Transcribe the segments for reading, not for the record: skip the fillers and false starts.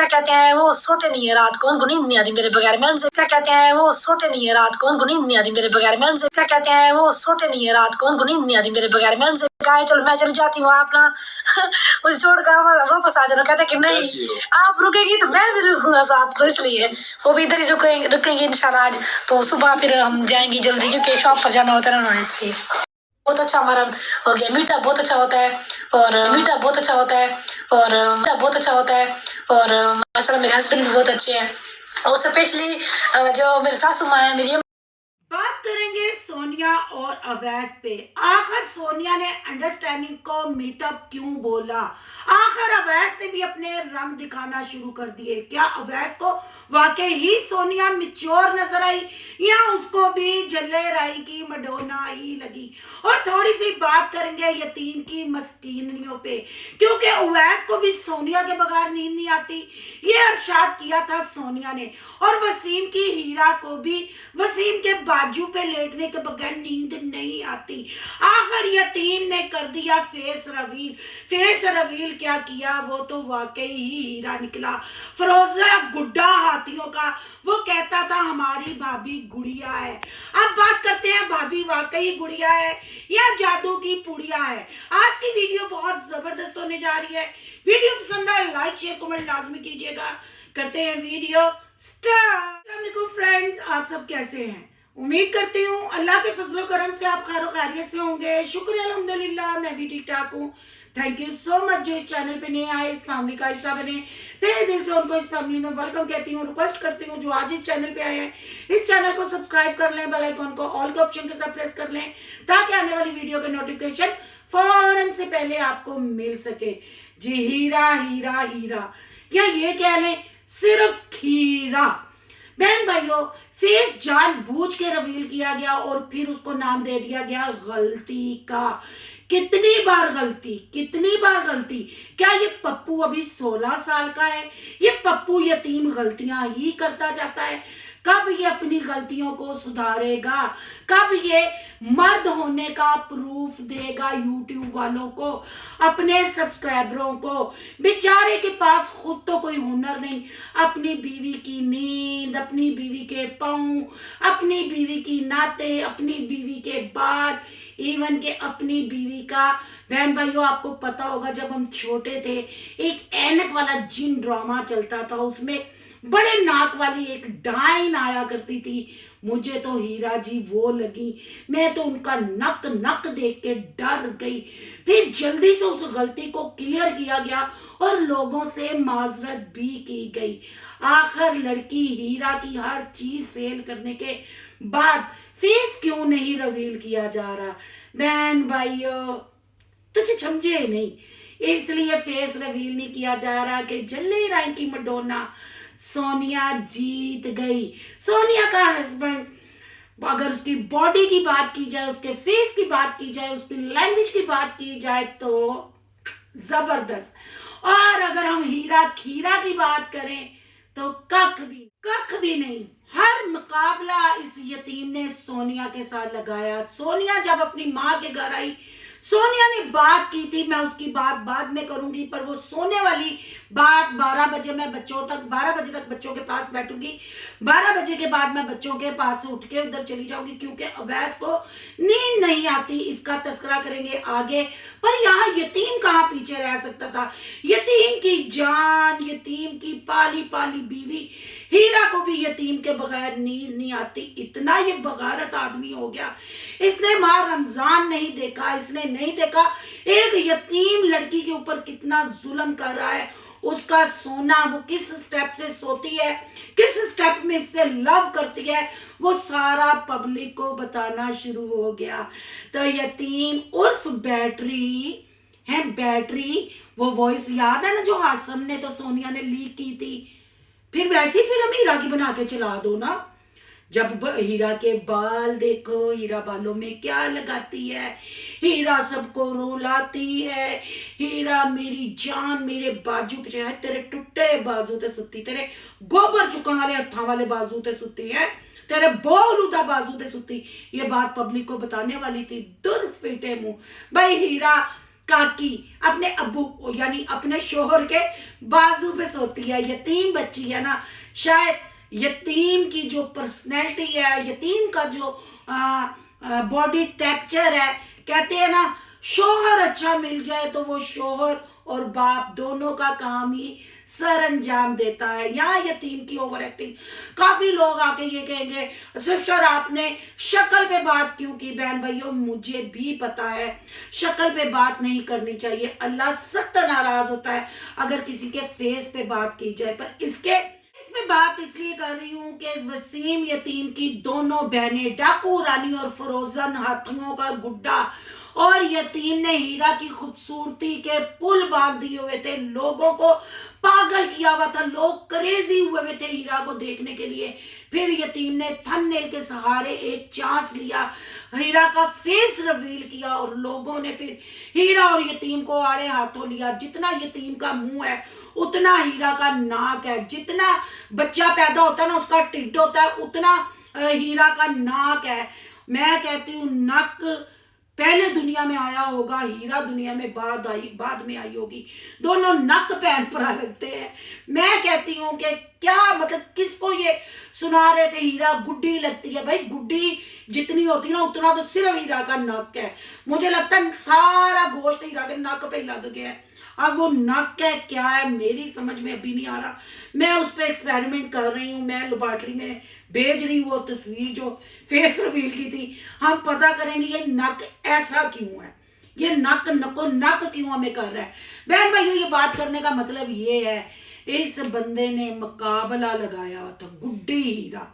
क्या कहते हैं वो सोते नहीं है रात को, उनको नींद नहीं आती मेरे बगैर। मैं उनसे क्या कहते हैं वो सोते नहीं है रात को, उनको नींद नहीं आती मेरे बगैर। मैं उनसे क्या कहते हैं वो सोते नहीं है रात को, उनको नींद नहीं आती मेरे बगैर। मैं उनसे कहा चलो मैं चली जाती हूँ, आप ना उसे छोड़कर वापस आ जाना। कहते कि नहीं आप रुकेगी तो मैं भी रुकूंगा साथ, तो इसलिए वो भी इधर ही रुकेंगे इंशाल्लाह आज। तो सुबह फिर हम जाएंगे जल्दी, क्योंकि शॉप पर जाना होता है ना इसलिए। बहुत अच्छा हमारा हो गया, मीठा बहुत अच्छा होता है और मीठा बहुत अच्छा होता है और मीठा बहुत अच्छा होता है और माशाल्लाह मेरे हस्बैंड भी बहुत अच्छे हैं। और स्पेशली जो मेरे सासू माँ है मेरी। बात करेंगे सोनिया और अवैस पे। आखिर सोनिया ने अंडरस्टैंडिंग को मीटअप क्यों बोला? आखिर अवैस ने भी अपने रंग दिखाना शुरू कर दिए। क्या अवैस को वाकई ही सोनिया मिच्योर नजर आई या उसको भी जल्ले राई की मडोना ही लगी? और थोड़ी सी बात करेंगे यतीम की मस्कीनियों पे, क्योंकि अवैस को भी सोनिया के बगैर नींद नहीं आती। ये इरशाद किया था सोनिया ने। और वसीम की हीरा को भी वसीम के बाजू पे लेटने के बगैर नींद नहीं आती। आखिर यतीम ने कर दिया फेस रिवील। फेस रिवील क्या किया, वो तो वाकई ही हीरा निकला। फरोजा गुड्डा हाथियों का, वो कहता था हमारी भाभी गुड़िया है। अब बात करते हैं भाभी वाकई गुड़िया है या जादू की पुड़िया है। आज की वीडियो बहुत जबरदस्त होने जा रही है। वीडियो पसंद आए लाइक शेयर कमेंट लाजमी कीजिएगा। करते हैं वीडियो स्टार्ट। अस्सलाम फ्रेंड्स, आप सब कैसे हैं? उम्मीद करती हूँ अल्लाह के फजलो करम से आप खैर खैरियत से होंगे। शुक्र अल्हम्दुलिल्लाह, मैं भी ठीक ठाक हूँ। थैंक यू सो मच जो इस चैनल पे नए आए, इस फैमिली का हिस्सा बने। तहे दिल से उनको इस फैमिली में वेलकम कहती हूँ। रिक्वेस्ट करती हूँ जो आज इस चैनल पे आए हैं, इस चैनल को सब्सक्राइब कर लें, बेल आइकन को ऑल के ऑप्शन के साथ प्रेस कर लें, ताकि आने वाली वीडियो के नोटिफिकेशन फौरन से पहले आपको मिल सके। जी हीरा हीरा हीरा, या ये कह लें सिर्फ खीरा। बहन भाइयों, फेस जानबूझ के रिवील किया गया और फिर उसको नाम दे दिया गया गलती का। कितनी बार गलती, कितनी बार गलती। क्या ये पप्पू अभी 16 साल का है? ये पप्पू यतीम गलतियां ही करता जाता है। कब ये अपनी गलतियों को सुधारेगा? कब ये मर्द होने का प्रूफ देगा यूट्यूब वालों को, अपने सब्सक्राइबरों को? बेचारे के पास खुद तो कोई हुनर नहीं। अपनी बीवी की नींद, अपनी बीवी के पाँव, अपनी बीवी की नाते, अपनी बीवी के बाल, इवन के अपनी बीवी का। बहन भाइयों, आपको पता होगा जब हम छोटे थे एक ऐनक वाला जिन ड्रामा चलता था, उसमें बड़े नाक वाली एक डाइन आया करती थी। मुझे तो हीरा जी वो लगी, मैं तो उनका नक नक देख के डर गई। फिर जल्दी से उस गलती को क्लियर किया गया और लोगों से माजरत भी की गई। आखिर लड़की हीरा की हर चीज सेल करने के बाद फेस क्यों नहीं रिवील किया जा रहा? बहन भाइयों, तुझे समझे नहीं, इसलिए फेस रिवील नहीं किया जा रहा कि जल्ले राय की मडोना सोनिया जीत गई। सोनिया का हस्बैंड, अगर उसकी बॉडी की बात की जाए, उसके फेस की बात की जाए, उसकी लैंग्वेज की बात की जाए तो जबरदस्त। और अगर हम हीरा खीरा की बात करें तो कख भी नहीं। हर मुकाबला इस यतीम ने सोनिया के साथ लगाया। सोनिया जब अपनी माँ के घर आई, सोनिया ने बात की थी, मैं उसकी बात बाद में करूंगी, पर वो सोने वाली बात 12 बजे मैं 12 बजे तक बच्चों के पास बैठूंगी। 12 बजे के बाद मैं बच्चों के पास से उठ के उधर चली जाऊंगी, क्योंकि अवैस को नींद नहीं आती। इसका तस्करा करेंगे आगे। पर यहाँ यतीम कहाँ पीछे रह सकता था? यतीम की जान, यतीम की पाली पाली बीवी। हीरा को भी यतीम के बगैर नींद नहीं आती। इतना ये बगारत आदमी हो गया। इसने माँ रमजान नहीं देखा, इसने नहीं देखा एक यतीम लड़की के ऊपर कितना जुल्म कर रहा है। उसका सोना, वो किस स्टेप से सोती है, किस स्टेप में इससे लव करती है, वो सारा पब्लिक को बताना शुरू हो गया। तो यतीम उर्फ बैटरी है, बैटरी, वो वॉइस याद है ना जो हासम ने तो सोनिया ने लीक की थी? फिर वैसी फिल्म हीरा की बना के चला दो ना। जब हीरा के बाल देखो, हीरा बालों में क्या लगाती है, हीरा सबको रुलाती है। हीरा मेरी जान, मेरे बाजू पे है, तेरे टुट्टे बाजू ते सुती, तेरे गोबर चुकन वाले हथा वाले बाजू ते सुती है, तेरे बोलूदा बाजू ते सुती। ये बात पब्लिक को बताने वाली थी। दुर फिटे मुंह। भाई हीरा काकी अपने अब्बू यानी अपने शोहर के बाजू पे सोती है। यतीम बच्ची है ना, शायद यतीम की जो पर्सनैलिटी है, यतीम का जो बॉडी टेक्सचर है, कहते हैं ना शोहर अच्छा मिल जाए तो वो शोहर और बाप दोनों का काम ही सर अंजाम देता है। यहाँ यतीम की ओवर एक्टिंग, काफी लोग आके ये कहेंगे सिस्टर आपने शक्ल पे बात क्यों की। बहन भाइयों मुझे भी पता है शक्ल पे बात नहीं करनी चाहिए, अल्लाह सख्त नाराज होता है अगर किसी के फेस पे बात की जाए, पर इसमें बात इसलिए कर रही हूँ कि इस वसीम यतीम की दोनों बहनें डाकू रानी और फरोजन हाथियों का गुड्डा और यतीम ने हीरा की खूबसूरती के पुल बांध दिए हुए थे, लोगों को पागल किया हुआ था, लोग क्रेजी हुए हुए थे हीरा को देखने के लिए। फिर यतीम ने थंबनेल के सहारे एक चांस लिया, हीरा का फेस रिवील किया और लोगों ने फिर हीरा और यतीम को आड़े हाथों लिया। जितना यतीम का मुंह है उतना हीरा का नाक है, जितना बच्चा पैदा होता है ना उसका टिड्ड होता है उतना हीरा का नाक है। मैं कहती हूँ नक पहले दुनिया में आया होगा, हीरा दुनिया में बाद में आई होगी, दोनों नक पैन पर लगते हैं। मैं कहती हूँ कि क्या मतलब किसको ये सुना रहे थे हीरा गुड्डी लगती है। भाई गुड्डी जितनी होती ना उतना तो सिर्फ हीरा का नक है, मुझे लगता है सारा गोश्त हीरा के नक पे लग गया है। अब वो नक है क्या है मेरी समझ में अभी नहीं आ रहा, मैं उस पर एक्सपेरिमेंट कर रही हूँ, मैं लेबॉर्ट्री में भेज रही वो तस्वीर जो फेस रिवील की थी, हम पता करेंगे ये नक ऐसा क्यों है, ये नक क्यों हमें कर रहा है। बहन भाइयों ये बात करने का मतलब ये है इस बंदे ने मुकाबला लगाया हुआ था गुड्डी हीरा,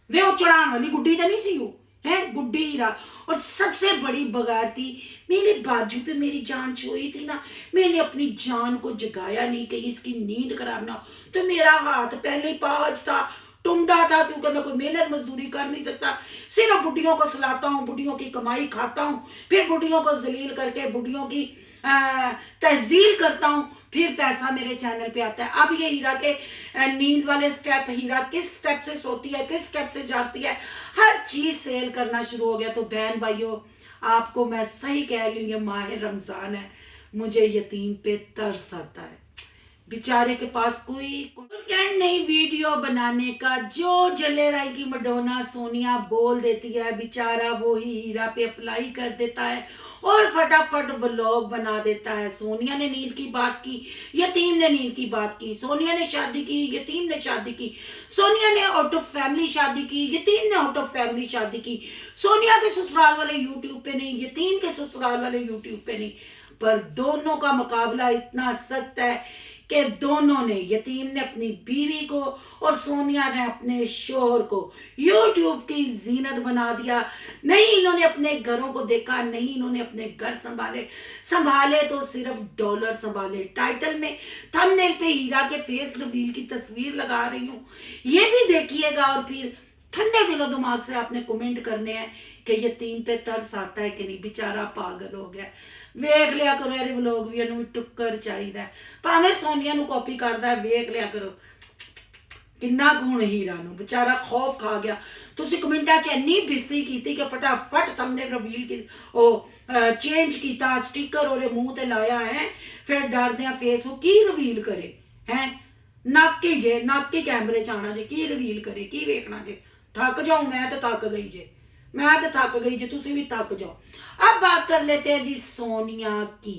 वे वो चढ़ान वाली गुड्डी तो नहीं सी वो है गुड्डी हीरा। और सबसे बड़ी बगारती मेरे बाजू पे मेरी जान छोई थी ना, मैंने अपनी जान को जगाया नहीं कि इसकी नींद खराब ना हो, तो मेरा हाथ पहले ही पावज था, टुंडा था, क्योंकि मैं कोई मेहनत मजदूरी कर नहीं सकता, सिर्फ बुढ़ियों को सुलाता हूँ, बुढ़ियों की कमाई खाता हूँ, फिर बुढ़ियों को जलील करके बुढ़ियों की तहजील करता हूँ, फिर पैसा मेरे चैनल पे आता है। अब ये हीरा के नींद वाले स्टेप, हीरा किस स्टेप से सोती है, किस स्टेप से जागती है, हर चीज सेल करना शुरू हो गया। तो बहन भाइयों आपको मैं सही कह रही हूँ, ये माह रमजान है, मुझे यतीम पे तरस आता है, बेचारे के पास कोई कंटेंट नहीं वीडियो बनाने का, जो जले राय की मडोना सोनिया बोल देती है बेचारा वो ही हीरा पे अप्लाई कर देता है और फटाफट व्लॉग बना देता है। सोनिया ने नींद की बात की, यतीम ने नींद की बात की, सोनिया ने शादी की, यतीम ने शादी की, सोनिया ने आउट ऑफ फैमिली शादी की, यतीम ने आउट ऑफ फैमिली शादी की, सोनिया के ससुराल वाले यूट्यूब पे नहीं, यतीम के ससुराल वाले यूट्यूब पे नहीं, पर दोनों का मुकाबला इतना सख्त है कि दोनों ने, यतीम ने अपनी बीवी को और सोनिया ने अपने शोहर को यूट्यूब की जीनत बना दिया। नहीं इन्होंने अपने घरों को देखा, नहीं इन्होंने अपने घर संभाले तो सिर्फ डॉलर संभाले। टाइटल में थंबनेल पे हीरा के फेस रिवील की तस्वीर लगा रही हूँ, ये भी देखिएगा और फिर ठंडे दिलो दिमाग से आपने कमेंट करने हैं कि यतीम पे तरस आता है कि नहीं, बेचारा पागल हो गया। वेख लिया करो यार व्लॉग भी ਇਹਨੂੰ टुक्कर चाहिए, भावें सोनिया ਨੂੰ कॉपी करता है, वेख लिया करो किन्ना गुण हीरा ਨੂੰ, बेचारा खौफ खा गया। ਤੁਸੀਂ कमेंटा च ਇੰਨੀ बेइज्जती की कि फटाफट थंबनेल रिवील की चेंज किया, स्टिकर और मुंह ते लाया है, फिर डरदे फेस की रिवील करे है, नक ही जे, नक ही कैमरे च आना जे, की रिवील करे, की वेखना जे, थक जाऊं मैं तो थक गई जे, मैं तो थक गई जी, तुसी भी थक जाओ। अब बात कर लेते हैं जी सोनिया की।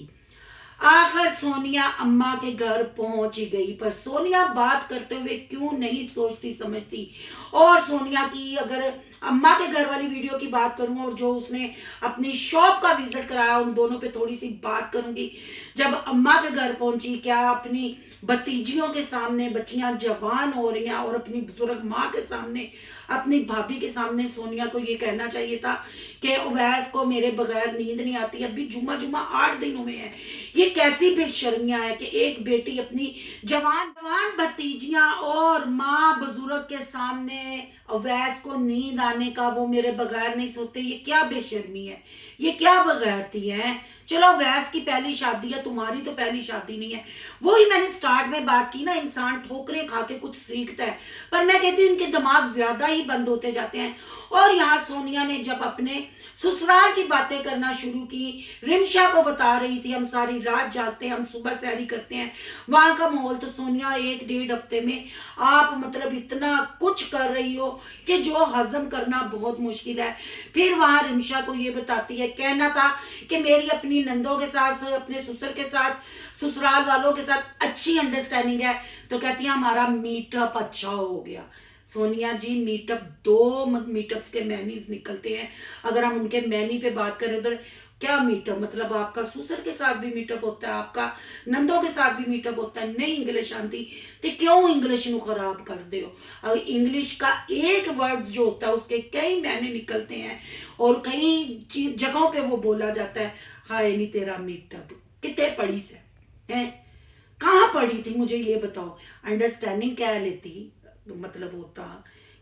आखिर सोनिया अम्मा के घर पहुंच गई, पर सोनिया बात करते हुए क्यों नहीं सोचती समझती। और सोनिया की अगर अम्मा के घर वाली वीडियो की बात करूं और जो उसने अपनी शॉप का विजिट कराया, उन दोनों पे थोड़ी सी बात करूंगी। जब अम्मा के घर पहुंची, क्या अपनी भतीजियों के सामने, बच्चियां जवान हो रही हैं और अपनी बुजुर्ग माँ के सामने, अपनी भाभी के सामने सोनिया को ये कहना चाहिए था कि उवैस को मेरे बगैर नींद नहीं आती। अभी जुम्मा 8 दिनों में है, ये कैसी बेशर्मियां है कि एक बेटी अपनी जवान भतीजियां और माँ बुजुर्ग के सामने उवैस को नींद आने का, वो मेरे बगैर नहीं सोते, ये क्या बेशर्मी है। ये क्या बगैरती है। चलो अवैस की पहली शादी है, तुम्हारी तो पहली शादी नहीं है। वही मैंने स्टार्ट में बात की ना, इंसान ठोकरें खा के कुछ सीखता है, पर मैं कहती हूँ इनके दिमाग ज्यादा ही बंद होते जाते हैं। और यहाँ सोनिया ने जब अपने ससुराल की बातें करना शुरू की, रिमशा को बता रही थी हम सारी रात जागते हैं, हम सुबह सैरी करते हैं, वहां का माहौल तो सोनिया 1-1.5 हफ्ते में आप मतलब इतना कुछ कर रही हो कि जो हजम करना बहुत मुश्किल है। फिर वहां रिमशा को ये बताती है, कहना था कि मेरी अपनी नंदों के साथ, अपने ससुर के साथ, ससुराल वालों के साथ अच्छी अंडरस्टैंडिंग है, तो कहती है हमारा मीटअप अच्छा हो गया। सोनिया जी, मीटअप 2 मीटअप्स के मैनीज निकलते हैं। अगर हम उनके मैनी पे बात करें उधर क्या मीटअप, मतलब आपका ससुर के साथ भी मीटअप होता है, आपका नंदों के साथ भी मीटअप होता है। नहीं इंग्लिश आती तो क्यों इंग्लिश ਨੂੰ खराब कर दे हो। अब इंग्लिश का एक वर्ड जो होता है उसके कई मैने निकलते हैं और कई जगहों पे वो बोला जाता है। हाय नहीं तेरा मीटअप कितने पढ़ी से है, कहाँ पढ़ी थी, मुझे ये बताओ। अंडरस्टैंडिंग क्या लेती, मतलब होता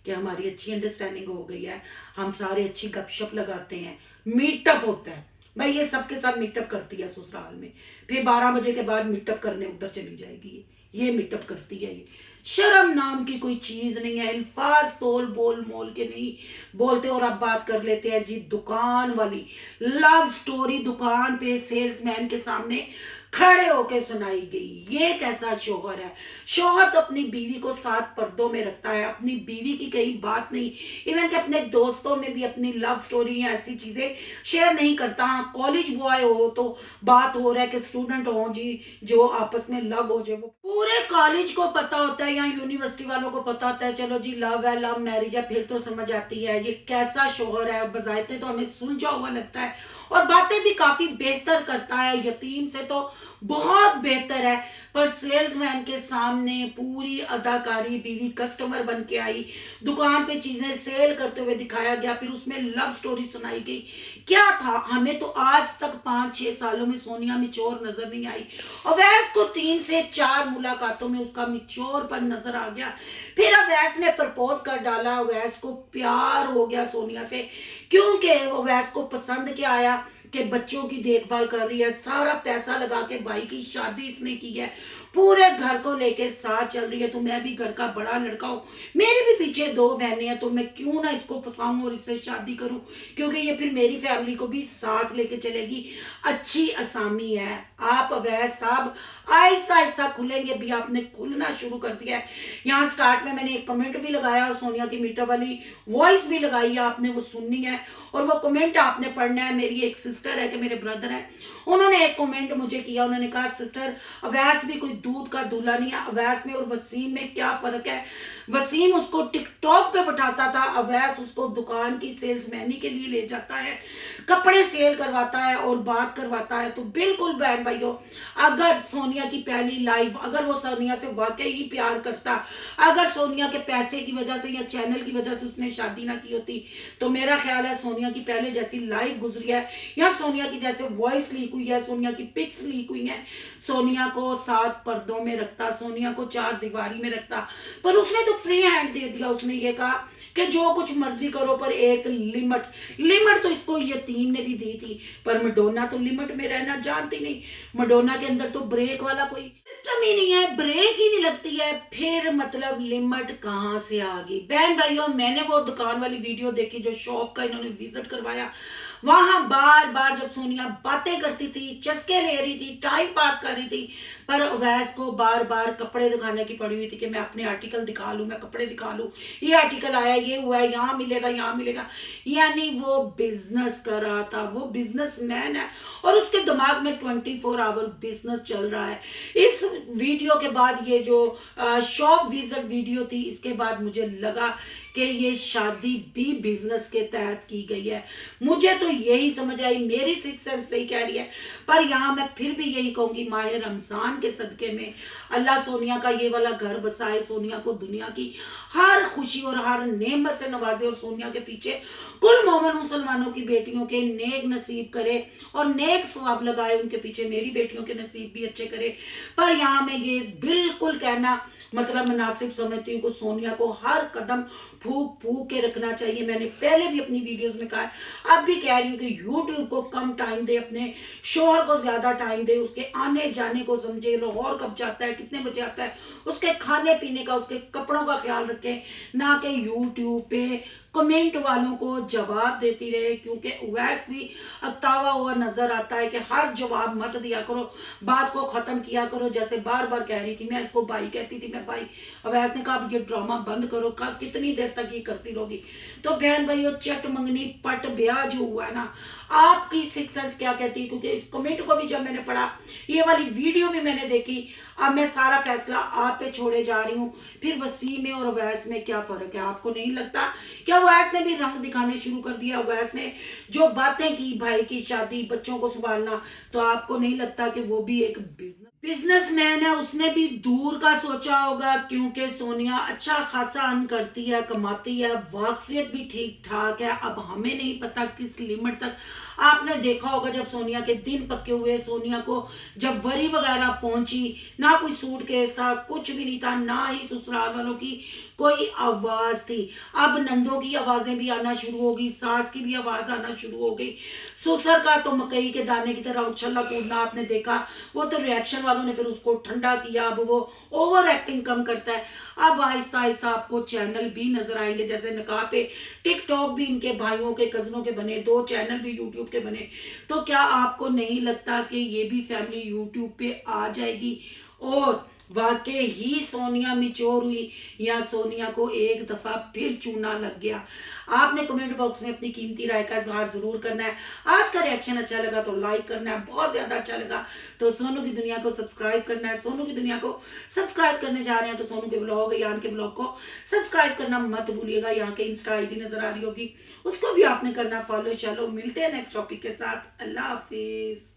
कि हमारी अच्छी अंडरस्टैंडिंग हो गई है, हम सारे अच्छी गपशप लगाते हैं, मीटअप होता है भाई। ये सबके साथ मीटअप करती है ससुराल में, फिर 12 बजे के बाद मीटअप करने उधर चली जाएगी। ये मीटअप करती है। ये शर्म नाम की कोई चीज नहीं है। अल्फाज तोल बोल मोल के नहीं बोलते। और अब बात कर लेते हैं जी दुकान वाली लव स्टोरी। दुकान पे सेल्समैन के सामने खड़े होके सुनाई गई। ये कैसा शोहर है। शोहर तो अपनी बीवी को 7 पर्दों में रखता है, अपनी बीवी की कहीं बात नहीं, इवन कि अपने दोस्तों में भी अपनी लव स्टोरी या ऐसी चीजें शेयर नहीं करता। कॉलेज बॉय हो तो बात हो रहा है कि स्टूडेंट हो जी जो आपस में लव हो जाए, वो पूरे कॉलेज को पता होता है या यूनिवर्सिटी वालों को पता होता है, चलो जी लव है, लव मैरिज है, फिर तो समझ आती है ये कैसा शोहर है। बजायते तो हमें सुलझा हुआ लगता है और बातें भी काफी बेहतर करता है, यतीम से तो बहुत बेहतर है, पर सेल्समैन के सामने पूरी अदाकारी, बीवी कस्टमर बन के आई, दुकान पे चीजें सेल करते हुए दिखाया गया, फिर उसमें लव स्टोरी सुनाई गई। क्या था, हमें तो आज तक 5-6 सालों में सोनिया मिच्योर नजर नहीं आई। अवैस को 3 से 4 मुलाकातों में उसका मिच्योरपन नजर आ गया। फिर अवैस ने प्रपोज कर डाला, अवैस को प्यार हो गया सोनिया से, क्योंकि अवैस को पसंद क्या आया कि बच्चों की देखभाल कर रही है, सारा पैसा लगा के भाई की शादी इसने की है, पूरे घर को लेके साथ चल रही है। तो मैं भी घर का बड़ा लड़का हूँ, मेरे भी पीछे 2 बहनें हैं, तो मैं क्यों ना इसको फंसाऊं और इससे शादी करूं, क्योंकि ये फिर मेरी फैमिली को भी साथ लेके चलेगी। अच्छी असामी है। आप अवैस साहब आहिस्ता आहिस्ता खुलेंगे भी, आपने खुलना शुरू कर दिया है। यहाँ स्टार्ट में मैंने एक कमेंट भी लगाया और सोनिया की मीटअप वाली वॉइस भी लगाई है, आपने वो सुननी है और वो कमेंट आपने पढ़ना है। मेरी एक सिस्टर है कि मेरे ब्रदर है, उन्होंने एक कमेंट मुझे किया, उन्होंने कहा सिस्टर अवैस भी कोई दूध का दूल्हा नहीं है, अवैस में और वसीम में क्या फर्क है। वसीम उसको टिकटॉक पे बैठाता था, अवैस उसको दुकान की सेल्समैनी के लिए ले जाता है, कपड़े सेल करवाता है और बात करवाता है। तो बिल्कुल बहन भाइयों, अगर सोनिया की पहली लाइफ, अगर वो सोनिया से वाकई ही प्यार करता, अगर सोनिया के पैसे की वजह से या चैनल की वजह से उसने शादी ना की होती, तो मेरा ख्याल है सोनिया की पहले जैसी लाइफ गुजरी है या सोनिया की जैसे वॉइस लीक हुई है, सोनिया की पिक्स लीक हुई है, सोनिया को 7 पर्दों में रखता, सोनिया को 4 दीवारी में रखता, पर उसने तो फ्री हैंड दे दिया। उसने ये कहा कि जो कुछ मर्जी करो पर एक लिमिट तो इसको यतीम ने भी दी थी, पर मडोना तो लिमिट में रहना जानती नहीं। मडोना के अंदर तो ब्रेक वाला कोई सिस्टम ही नहीं है, ब्रेक ही नहीं लगती है, फिर मतलब लिमिट कहाँ से आ गई। बहन भाइयों, मैंने वो दुकान वाली वीडियो देखी जो शॉप का इन्होंने विजिट करवाया, वहां बार बार जब सोनिया बातें करती थी, चस्के ले रही थी, टाइम पास कर रही थी, पर अवैस को बार बार कपड़े दिखाने की पड़ी हुई थी कि मैं अपने आर्टिकल दिखा लूं, मैं कपड़े दिखा लूं, ये आर्टिकल आया, ये हुआ है, यहाँ मिलेगा, यहाँ मिलेगा। यानी वो बिजनेस कर रहा था, वो बिजनेसमैन है और उसके दिमाग में 24 आवर बिजनेस चल रहा है। इस वीडियो के बाद, ये जो शॉप विजिट वीडियो थी, इसके बाद मुझे लगा कि ये शादी भी बिजनेस के तहत की गई है। मुझे तो यही समझ आई, मेरी सिक्स सेंस सही कह रही है। पर यहाँ मैं फिर भी यही कहूंगी, माह रमजान के सदके में अल्लाह सोनिया का ये वाला घर बसाए, सोनिया को दुनिया की हर खुशी और हर नेमत से नवाजे और सोनिया के पीछे कुल मोमिन मुसलमानों की बेटियों के नेक नसीब करे और नेक सवाब लगाए, उनके पीछे मेरी बेटियों के नसीब भी अच्छे करे। पर यहाँ मैं ये बिल्कुल कहना मतलब मुनासिब समझती हूँ कि सोनिया को हर कदम फूक फूक के रखना चाहिए। मैंने पहले भी अपनी वीडियोस में कहा, अब भी कह रही हूँ कि यूट्यूब को कम टाइम दे, अपने शोहर को ज़्यादा टाइम दे, उसके आने जाने को समझे, लाहौर कब जाता है, कितने बजे आता है, उसके खाने पीने का, उसके कपड़ों का ख्याल रखें, ना कि यूट्यूब पे कमेंट वालों को जवाब देती रहे। क्योंकि उवैस भी अकतावा हुआ नजर आता है कि हर जवाब मत दिया करो, बात को ख़त्म किया करो। जैसे बार बार कह रही थी, मैं इसको भाई कहती थी, मैं भाई। अवैस ने कहा अब ये ड्रामा बंद करो, कहा कितनी देर तक ये करती रहोगी। तो बहन भाइयों, चट मंगनी पट ब्याह जो हुआ है ना, आपकी सिक्स सेंस क्या कहती है? क्योंकि इस कमेंट को भी जब मैंने पढ़ा, ये वाली वीडियो भी मैंने देखी, अब मैं सारा फैसला आप पे छोड़े जा रही हूँ। फिर वसीम में और अवैस में क्या फ़र्क है? आपको नहीं लगता क्या अवैस ने भी रंग दिखाने शुरू कर दिया? अवैस ने जो बातें की, भाई की शादी, बच्चों को संभालना, तो आपको नहीं लगता कि वो भी एक बिजनेसमैन है? उसने भी दूर का सोचा होगा, क्योंकि सोनिया अच्छा खासा अर्न करती है, कमाती है, वाकफियत भी ठीक ठाक है। अब हमें नहीं पता किस लिमिट तक। आपने देखा होगा जब सोनिया के दिन पक्के हुए, सोनिया को जब वरी वगैरह पहुंची, ना कोई सूट केस था, कुछ भी नहीं था, ना ही ससुराल वालों की कोई आवाज थी। अब नंदों की आवाजें भी आना शुरू हो गई, सास की भी आवाज आना शुरू हो गई। ससुर का तो मकई के दाने की तरह उछलना कूदना आपने देखा। वो तो रिएक्शन वालों ने फिर उसको ठंडा किया, अब वो ओवर एक्टिंग कम करता है। अब आहिस्ता आहिस्ता आपको चैनल भी नजर आएंगे, जैसे निकाह पे टिकटॉक भी इनके भाइयों के, कजनों के बने, 2 चैनल भी यूट्यूब के बने। तो क्या आपको नहीं लगता कि ये भी फैमिली यूट्यूब पे आ जाएगी? और वाकई ही सोनिया मिच्योर हुई, या सोनिया को एक दफा फिर चूना लग गया? आपने कमेंट बॉक्स में अपनी कीमती राय का इजहार जरूर करना है। आज का रिएक्शन अच्छा लगा तो लाइक करना है, बहुत ज्यादा अच्छा लगा तो सोनू की दुनिया को सब्सक्राइब करना है। सोनू की दुनिया को सब्सक्राइब करने जा रहे हैं तो सोनू के ब्लॉग, यान के ब्लॉग को सब्सक्राइब करना मत भूलिएगा। यहाँ के इंस्टा आईडी नजर आ रही होगी, उसको भी आपने करना फॉलो। चलो मिलते हैं नेक्स्ट टॉपिक के साथ। अल्लाह हाफिज।